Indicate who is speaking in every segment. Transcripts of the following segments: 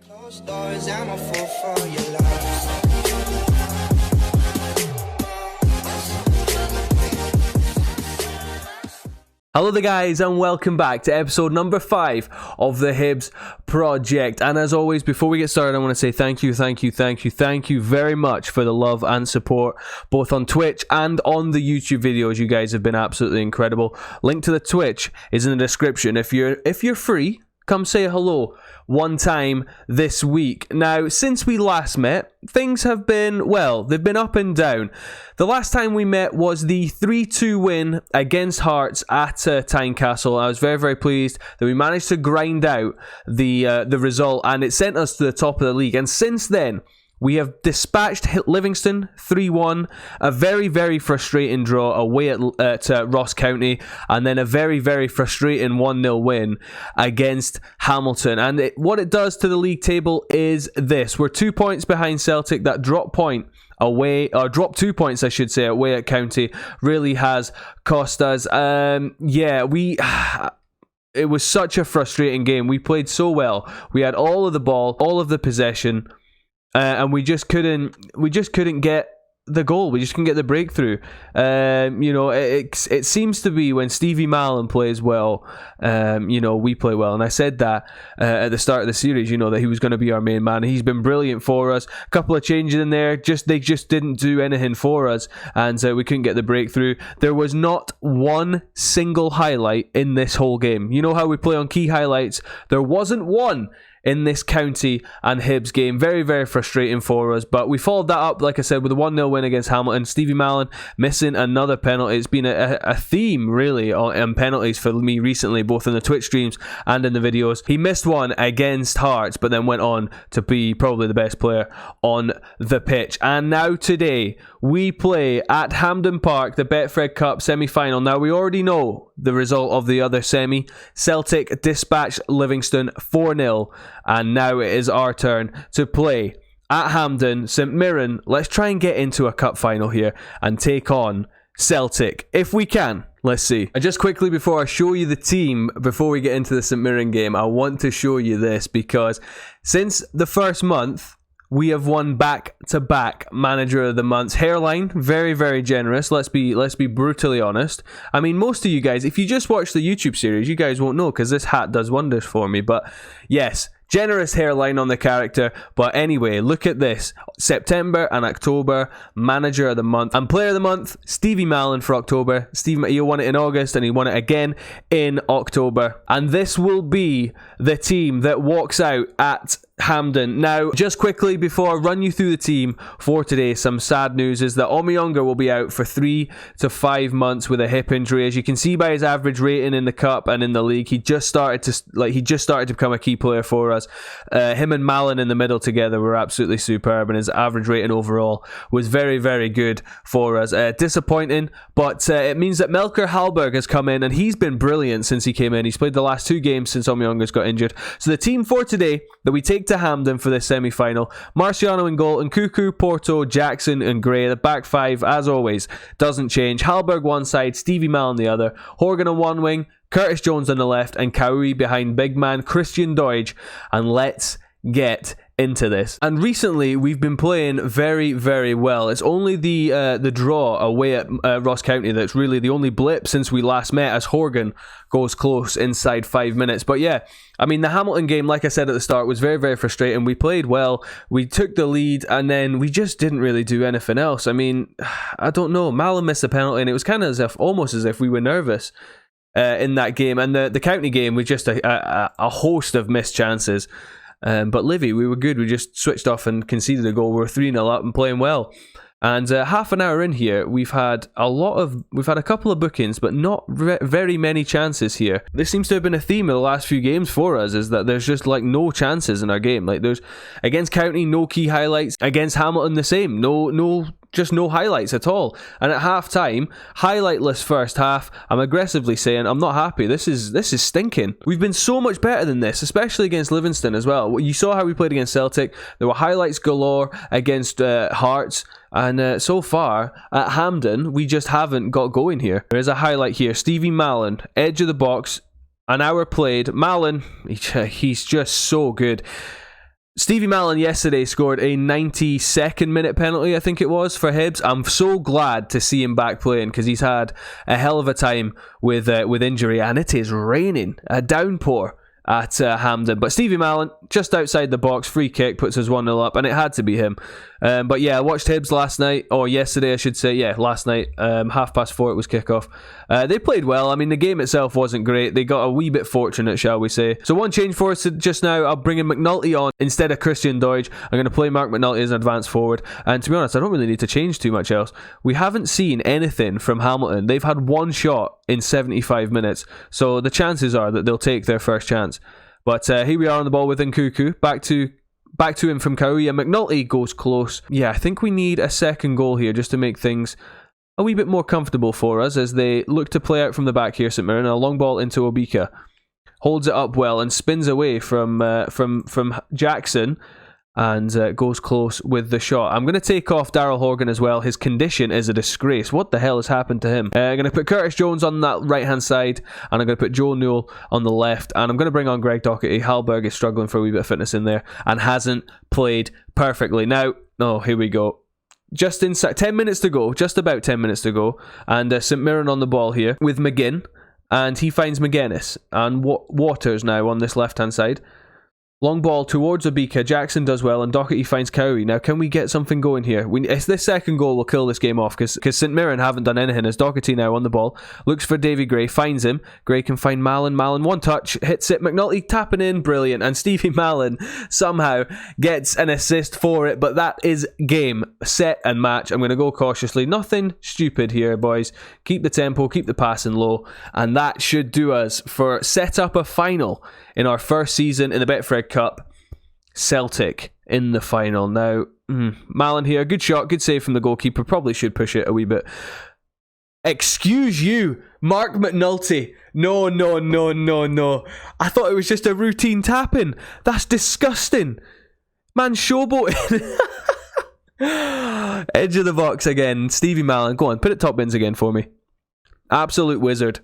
Speaker 1: Closed doors, I'm a fool for your love.
Speaker 2: Hello there guys, and welcome back to episode number 5 of the Hibs project. And as always, before we get started, I want to say thank you very much for the love and support both on Twitch and on the YouTube videos. You guys have been absolutely incredible. Link to the Twitch is in the description. If you're free, come say hello one time this week. Now, since we last met, things have been, well, they've been up and down. The last time we met was the 3-2 win against Hearts at Tynecastle. I was very pleased that we managed to grind out the result, and it sent us to the top of the league. And since then, we have dispatched Livingston 3-1, a very frustrating draw away at Ross County, and then a very frustrating 1-0 win against Hamilton. And what it does to the league table is this. We're 2 points behind Celtic. That drop 2 points, I should say, away at County really has cost us. It was such a frustrating game. We played so well. We had all of the ball, all of the possession, and we just couldn't get the goal. We just couldn't get the breakthrough. It seems to be when Stevie Mallon plays well, we play well. And I said that at the start of the series, that he was going to be our main man. He's been brilliant for us. A couple of changes in there, they just didn't do anything for us, and we couldn't get the breakthrough. There was not one single highlight in this whole game. You know how we play on key highlights? There wasn't one in this County and Hibs game. Very frustrating for us, but we followed that up, like I said, with a 1-0 win against Hamilton. Stevie Mallon missing another penalty. It's been a theme, really, on penalties for me recently, both in the Twitch streams and in the videos. He missed one against Hearts, but then went on to be probably the best player on the pitch. And now today, we play at Hampden Park, the Betfred Cup semi-final. Now, we already know the result of the other semi. Celtic dispatched Livingston 4-0. And now it is our turn to play at Hampden, St Mirren. Let's try and get into a cup final here and take on Celtic, if we can. Let's see. And just quickly before I show you the team, before we get into the St Mirren game, I want to show you this, because since the first month, we have won back-to-back Manager of the Months. Hairline, very generous. Let's be brutally honest. I mean, most of you guys, if you just watch the YouTube series, you guys won't know, because this hat does wonders for me. But yes, generous hairline on the character. But anyway, look at this. September and October, Manager of the Month. And Player of the Month, Stevie Mallon for October. He won it in August, and he won it again in October. And this will be the team that walks out at Hampden. Now, just quickly before I run you through the team for today, some sad news is that Omiyonga will be out for 3 to 5 months with a hip injury. As you can see by his average rating in the cup and in the league, he just started to become a key player for us. Him and Mallon in the middle together were absolutely superb, and his average rating overall was very good for us. Disappointing, but it means that Melker Hallberg has come in, and he's been brilliant since he came in. He's played the last 2 games since Omiyonga's got injured. So the team for today that we take to Hampden for this semi-final: Marciano in goal, and Nkuku, Porto, Jackson and Gray. The back 5, as always, doesn't change. Hallberg one side, Stevie Mallon the other, Horgan on one wing, Curtis Jones on the left, and Kaui behind big man Christian Deutsch. And let's get into this. And recently we've been playing very well. It's only the draw away at Ross County that's really the only blip since we last met, as Horgan goes close inside 5 minutes. But yeah, I mean, the Hamilton game, like I said at the start, was very frustrating. We played well, we took the lead, and then we just didn't really do anything else. I mean, I don't know, Mallon missed a penalty, and it was kind of almost as if we were nervous in that game. And the County game was just a host of missed chances. But Livy, we were good. We just switched off and conceded a goal. We were 3-0 up and playing well. And half an hour in here, we've had a couple of bookings, but not very many chances here. This seems to have been a theme of the last few games for us, is that there's just like no chances in our game. Like, there's against County, no key highlights. Against Hamilton, the same. Just no highlights at all. And at half time, highlightless first half, I'm aggressively saying I'm not happy. This is stinking. We've been so much better than this, especially against Livingston as well. You saw how we played against Celtic. There were highlights galore against Hearts. And so far, at Hampden, we just haven't got going here. There is a highlight here. Stevie Mallon, edge of the box, an hour played. Mallon, he's just so good. Stevie Mallon yesterday scored a 92nd minute penalty, I think it was, for Hibs. I'm so glad to see him back playing because he's had a hell of a time with injury, and it is raining, a downpour at HAMPDEN. But Stevie Mallon, just outside the box, free kick, puts us 1-0 up, and it had to be him. But yeah, I watched Hibs last night, or yesterday I should say, yeah, last night, 4:30 it was kickoff. They played well. I mean, the game itself wasn't great. They got a wee bit fortunate, shall we say. So one change for us just now, I'll bring in McNulty on instead of Christian Deutsch. I'm going to play Mark McNulty as an advanced forward, and to be honest, I don't really need to change too much else. We haven't seen anything from Hamilton. They've had one shot in 75 minutes, so the chances are that they'll take their first chance. But here we are on the ball with Nkuku. Back to him from Kauia. McNulty goes close. Yeah, I think we need a second goal here just to make things a wee bit more comfortable for us as they look to play out from the back here, St Mirren. A long ball into Obika. Holds it up well and spins away from Jackson and goes close with the shot. I'm going to take off Daryl Horgan as well. His condition is a disgrace. What the hell has happened to him? I'm going to put Curtis Jones on that right-hand side, and I'm going to put Joe Newell on the left, and I'm going to bring on Greg Docherty. Hallberg is struggling for a wee bit of fitness in there and hasn't played perfectly. Now, here we go. Just inside 10 minutes to go, just about 10 minutes to go, and St Mirren on the ball here with McGinn, and he finds McGuinness and Waters now on this left-hand side. Long ball towards Obika. Jackson does well, and Docherty finds Cowie. Now, can we get something going here? It's this second goal will kill this game off because St Mirren haven't done anything. As Docherty now on the ball looks for Davy Gray, finds him. Gray can find Mallon. Mallon one touch hits it. McNulty tapping in, brilliant, and Stevie Mallon somehow gets an assist for it. But that is game, set, and match. I'm going to go cautiously. Nothing stupid here, boys. Keep the tempo, keep the passing low, and that should do us for set up a final in our first season in the Betfred Cup. Celtic in the final. Now, Mallon here, good shot, good save from the goalkeeper. Probably should push it a wee bit. Excuse you, Mark McNulty. No. I thought it was just a routine tap-in. That's disgusting. Man, showboating. Edge of the box again. Stevie Mallon. Go on, put it top bins again for me. Absolute wizard.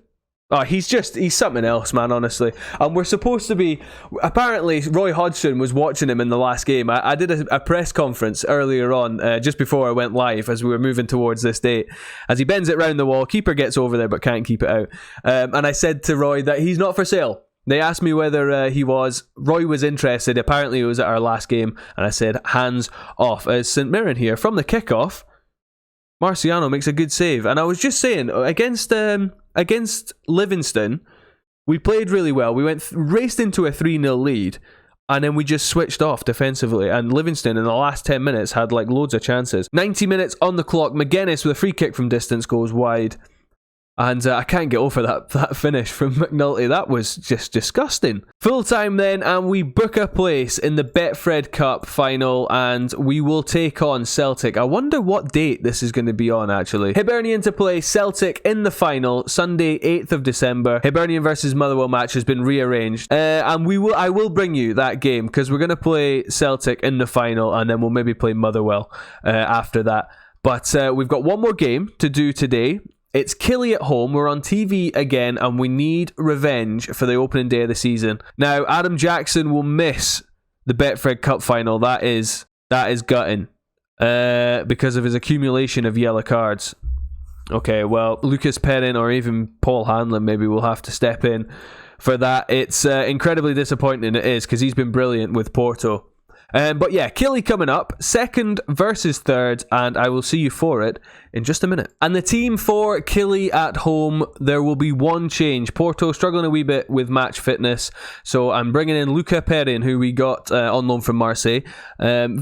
Speaker 2: Oh, he's something else, man, honestly. And we're supposed to be... Apparently, Roy Hodgson was watching him in the last game. I did a press conference earlier on, just before I went live, as we were moving towards this date. As he bends it round the wall, keeper gets over there but can't keep it out. And I said to Roy that he's not for sale. They asked me whether he was. Roy was interested. Apparently, it was at our last game. And I said, hands off. As St Mirren here, from the kickoff, Marciano makes a good save. And I was just saying, against Livingston, we played really well. We raced into a 3-0 lead, and then we just switched off defensively. And Livingston, in the last 10 minutes, had loads of chances. 90 minutes on the clock. McGuinness with a free kick from distance goes wide. And I can't get over that finish from McNulty. That was just disgusting. Full time then, and we book a place in the Betfred Cup final, and we will take on Celtic. I wonder what date this is going to be on, actually. Hibernian to play Celtic in the final, Sunday, 8th of December. Hibernian versus Motherwell match has been rearranged. And I will bring you that game, because we're going to play Celtic in the final, and then we'll maybe play Motherwell after that. But we've got one more game to do today. It's Killie at home. We're on TV again, and we need revenge for the opening day of the season. Now, Adam Jackson will miss the Betfred Cup final. That is gutting because of his accumulation of yellow cards. Okay, well, Lucas Perrin or even Paul Hanlon maybe will have to step in for that. It's incredibly disappointing, it is, because he's been brilliant with Porto. But yeah, Killie coming up, second versus third, and I will see you for it in just a minute. And the team for Killie at home, there will be one change. Porto struggling a wee bit with match fitness, so I'm bringing in Luca Perrin, who we got on loan from Marseille.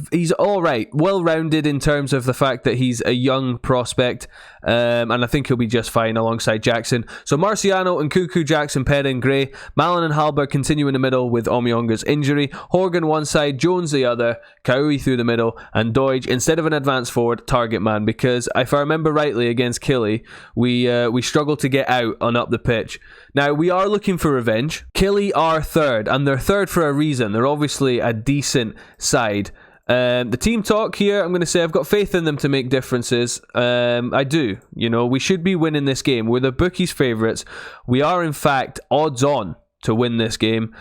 Speaker 2: He's alright, well-rounded in terms of the fact that he's a young prospect, and I think he'll be just fine alongside Jackson. So Marciano, Nkuku, Jackson, Perrin, Gray, Mallon and Hallberg continue in the middle with Omionga's injury. Horgan one side, Jones the other, Cowie through the middle, and Deutsch instead of an advanced forward, target man, because if I remember rightly against Killie, we struggled to get out and up the pitch. Now, we are looking for revenge. Killie are third, and they're third for a reason. They're obviously a decent side. The team talk here, I'm going to say I've got faith in them to make differences. I do. We should be winning this game. We're the bookies' favourites. We are, in fact, odds on to win this game.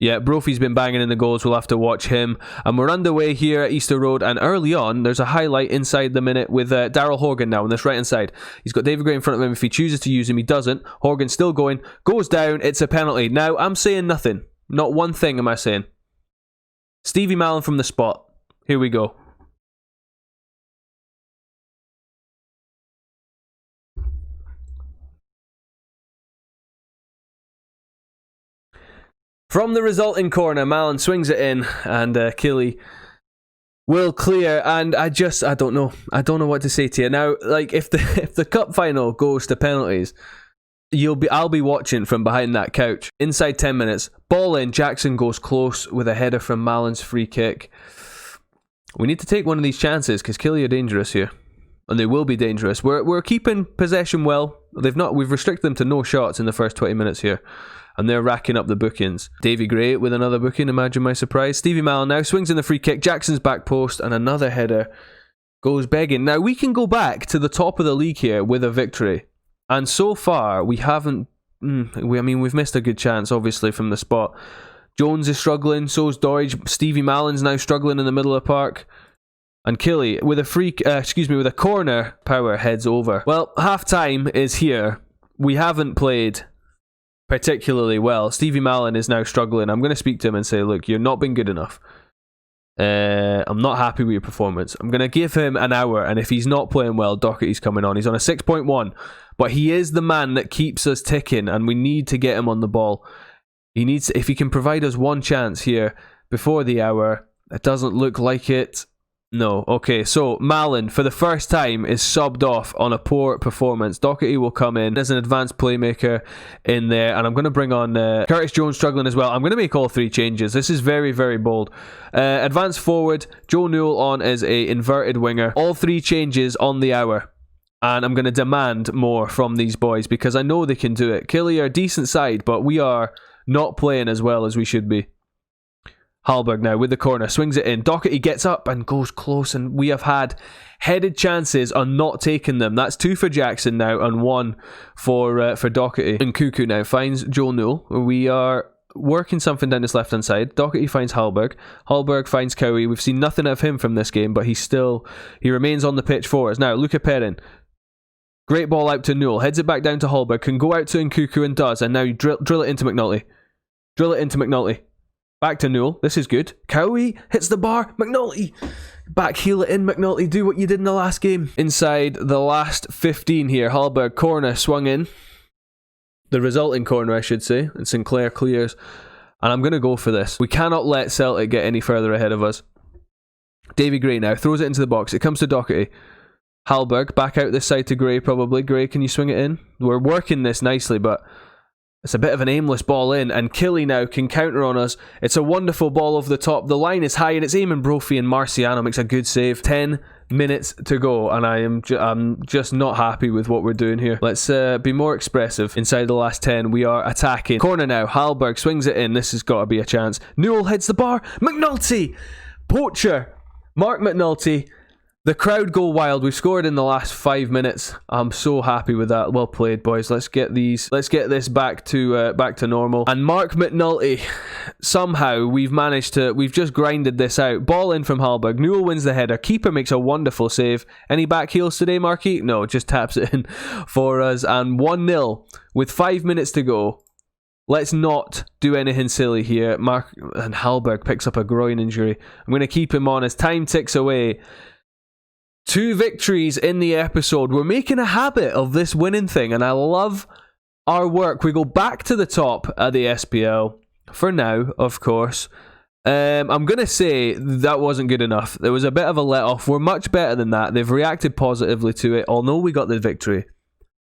Speaker 2: Yeah, Brophy's been banging in the goals. We'll have to watch him. And we're underway here at Easter Road. And early on, there's a highlight inside the minute with Daryl Horgan now on this right-hand side. He's got David Gray in front of him. If he chooses to use him, he doesn't. Horgan's still going. Goes down. It's a penalty. Now, I'm saying nothing. Not one thing am I saying. Stevie Mallon from the spot. Here we go. From the resulting corner, Mallon swings it in, and Killy will clear. And I don't know. I don't know what to say to you now. Like, if the cup final goes to penalties, I'll be watching from behind that couch. Inside 10 minutes, ball in. Jackson goes close with a header from Mallon's free kick. We need to take one of these chances because Killy are dangerous here, and they will be dangerous. We're keeping possession well. We've restricted them to no shots in the first 20 minutes here. And they're racking up the bookings. Davy Gray with another booking, imagine my surprise. Stevie Mallon now swings in the free kick. Jackson's back post, and another header goes begging. Now, we can go back to the top of the league here with a victory. And so far, we haven't... we've missed a good chance, obviously, from the spot. Jones is struggling, so's Dorridge. Stevie Mallon's now struggling in the middle of the park. And Killy, with a corner, Power heads over. Well, half-time is here. We haven't played particularly well. Stevie Mallon is now struggling. I'm going to speak to him and say, look, you've not been good enough. I'm not happy with your performance. I'm going to give him an hour, and if he's not playing well, Doherty's coming on. He's on a 6.1, but he is the man that keeps us ticking, and we need to get him on the ball. If he can provide us one chance here before the hour. It doesn't look like it. No. Okay, so Mallon, for the first time, is subbed off on a poor performance. Doherty will come in as an advanced playmaker in there, and I'm going to bring on Curtis Jones struggling as well. I'm going to make all three changes. This is very, very bold. Advanced forward, Joe Newell on as a inverted winger. All three changes on the hour. And I'm going to demand more from these boys because I know they can do it. Killy are a decent side, but we are not playing as well as we should be. Hallberg now with the corner, swings it in. Doherty gets up and goes close, and we have had headed chances on not taking them. That's 2 for Jackson now and 1 for Doherty. And Cuckoo now finds Joe Newell. We are working something down this left-hand side. Doherty finds Hallberg. Hallberg finds Cowie. We've seen nothing of him from this game, but he remains on the pitch for us. Now, Luca Perrin. Great ball out to Newell. Heads it back down to Hallberg. Can go out to Nkuku and does. And now you drill it into McNulty. Drill it into McNulty. Back to Newell. This is good. Cowie hits the bar. McNulty. Back heel it in, McNulty. Do what you did in the last game. Inside the last 15 here. Hallberg corner swung in. The resulting corner, I should say. And Sinclair clears. And I'm going to go for this. We cannot let Celtic get any further ahead of us. Davy Gray now throws it into the box. It comes to Doherty. Hallberg back out this side to Gray probably. Gray, can you swing it in? We're working this nicely, but it's a bit of an aimless ball in, and Killy now can counter on us. It's a wonderful ball over the top. The line is high, and it's aiming Brophy, and Marciano makes a good save. 10 minutes to go, and I'm just not happy with what we're doing here. Let's be more expressive. Inside the last 10, we are attacking. Corner now. Hallberg swings it in. This has got to be a chance. Newell hits the bar. McNulty! Poacher! Mark McNulty. The crowd go wild. We've scored in the last 5 minutes. I'm so happy with that. Well played, boys. Let's get this back to normal. And Mark McNulty, somehow we've just grinded this out. Ball in from Hallberg. Newell wins the header. Keeper makes a wonderful save. Any back heels today, Marky? No, just taps it in for us. And 1-0 with 5 minutes to go. Let's not do anything silly here. Mark and Hallberg picks up a groin injury. I'm going to keep him on as time ticks away. 2 victories in the episode. We're making a habit of this winning thing, and I love our work. We go back to the top of the SPL for now, of course. I'm going to say that wasn't good enough. There was a bit of a let-off. We're much better than that. They've reacted positively to it, although we got the victory.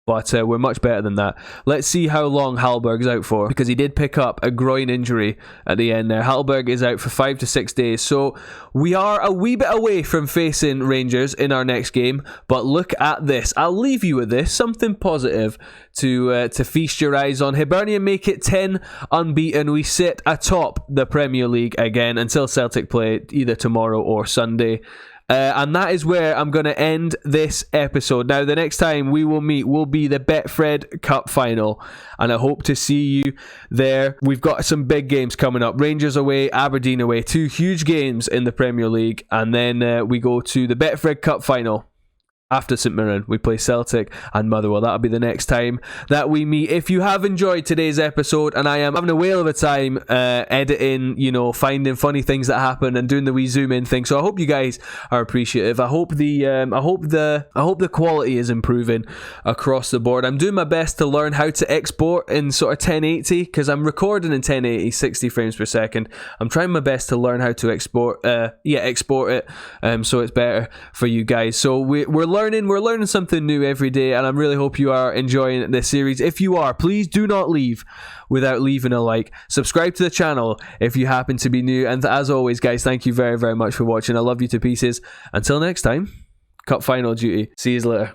Speaker 2: But we're much better than that. Let's see how long Hallberg's out for, because he did pick up a groin injury at the end there. Hallberg is out for 5 to 6 days, so we are a wee bit away from facing Rangers in our next game. But look at this. I'll leave you with this, something positive to feast your eyes on. Hibernian make it 10 unbeaten. We sit atop the Premier League again until Celtic play either tomorrow or Sunday. And that is where I'm going to end this episode. Now, the next time we will meet will be the Betfred Cup final, and I hope to see you there. We've got some big games coming up. Rangers away, Aberdeen away, 2 huge games in the Premier League, and then we go to the Betfred Cup final. After St Mirren, we play Celtic and Motherwell. That'll be the next time that we meet. If you have enjoyed today's episode, and I am having a whale of a time editing, finding funny things that happen and doing the wee zoom in thing, so I hope you guys are appreciative. I hope the quality is improving across the board. I'm doing my best to learn how to export in sort of 1080, because I'm recording in 1080, 60 frames per second. I'm trying my best to learn how to export it, so it's better for you guys. So we're learning something new every day, and I really hope you are enjoying this series. If you are, please do not leave without leaving a like. Subscribe to the channel if you happen to be new, and as always, guys, thank you very, very much for watching. I love you to pieces. Until next time, Cup final duty. See you later.